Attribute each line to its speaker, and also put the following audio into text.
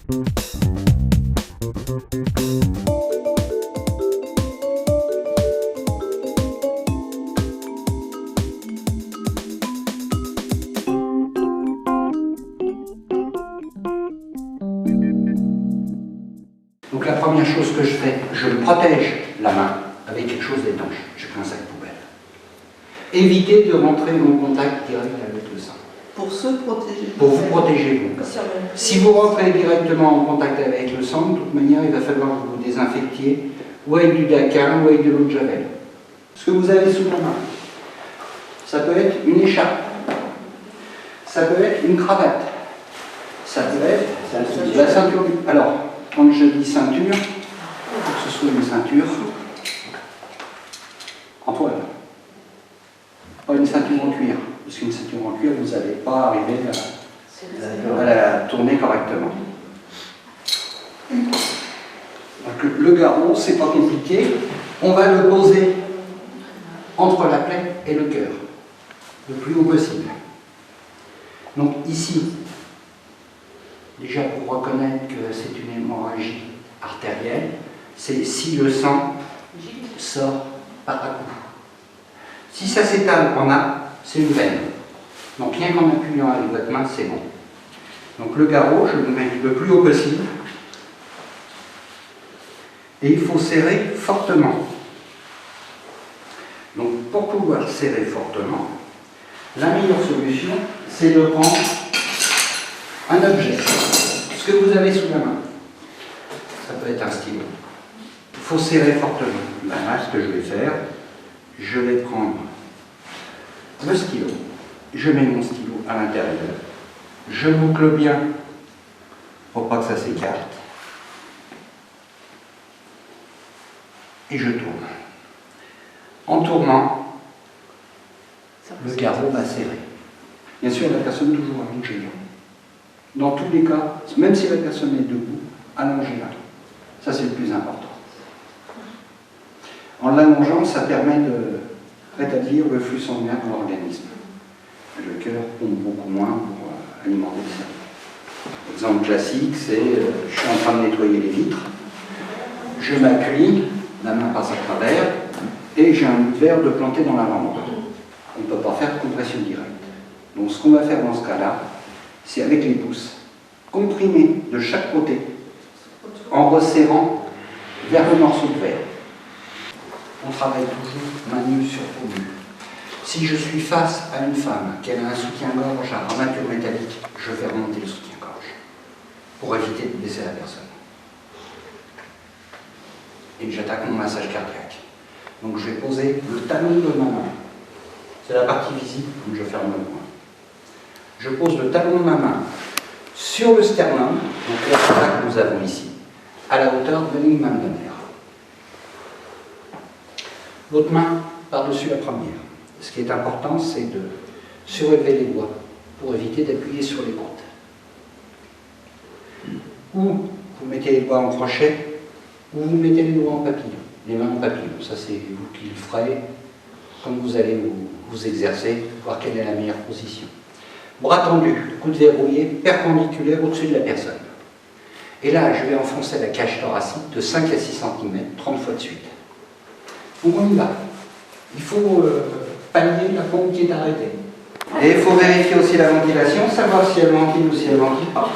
Speaker 1: Donc la première chose que je fais, je le protège la main avec quelque chose d'étanche. J'ai pris un sac poubelle. Évitez de rentrer en contact direct avec le sang.
Speaker 2: Pour se protéger.
Speaker 1: Pour vous protéger vous. Si vous rentrez directement en contact avec le sang, de toute manière, il va falloir que vous désinfectiez ou avec du Dakin ou avec de l'eau de Javel. Ce que vous avez sous la main, ça peut être une écharpe, ça peut être une cravate, ça peut être la ceinture. Alors, quand je dis ceinture, il faut que ce soit une ceinture en toile. Pas une ceinture en cuir, parce qu'une ceinture en cuir, vous n'allez pas arriver à la tourner correctement. Donc, le garrot, c'est pas compliqué. On va le poser entre la plaie et le cœur, le plus haut possible. Donc ici, déjà pour reconnaître que c'est une hémorragie artérielle, c'est si le sang sort par à coup. Si ça s'étale en A, c'est une veine. Donc rien qu'en appuyant avec votre main, c'est bon. Donc le garrot, je le mets le plus haut possible. Et il faut serrer fortement. Donc pour pouvoir serrer fortement, la meilleure solution, c'est de prendre un objet. Ce que vous avez sous la main. Ça peut être un stylo. Il faut serrer fortement. Ben là, ce que je vais faire, je vais prendre le stylo. Je mets mon stylo à l'intérieur. Je boucle bien pour pas que ça s'écarte. Et je tourne. En tournant, le garrot va serrer. Bien sûr, la personne toujours allongée. Dans tous les cas, même si la personne est debout, allongez-la. Ça, c'est le plus important. En l'allongeant, ça permet de rétablir le flux sanguin dans l'organisme. Le cœur pompe beaucoup moins pour alimenter le cerveau. Exemple classique, c'est je suis en train de nettoyer les vitres, je m'appuie, la main passe à travers, et j'ai un verre de planté dans la lampe. On ne peut pas faire de compression directe. Donc ce qu'on va faire dans ce cas-là, c'est avec les pouces, comprimer de chaque côté, en resserrant vers le morceau de verre. On travaille toujours main nue sur peau nue. Si je suis face à une femme qui a un soutien-gorge à armature métallique, je vais remonter le soutien-gorge pour éviter de blesser la personne. Et j'attaque mon massage cardiaque. Donc je vais poser le talon de ma main. C'est la partie visible, comme je ferme le poing. Je pose le talon de ma main sur le sternum, donc la plaque que nous avons ici, à la hauteur de l'imam de mer. L'autre main par-dessus la première. Ce qui est important, c'est de surélever les doigts pour éviter d'appuyer sur les côtes. Ou vous mettez les doigts en crochet, ou vous mettez les doigts en papillon. Les mains en papillon, ça c'est vous qui le ferez, comme vous allez vous exercer, voir quelle est la meilleure position. Bras tendu, coude verrouillé, perpendiculaire au-dessus de la personne. Et là, je vais enfoncer la cage thoracique de 5 à 6 cm, 30 fois de suite. Donc on y va. Il faut pallier la pompe qui est arrêtée. Et il faut vérifier aussi la ventilation, savoir si elle ventile ou si elle ne ventile pas.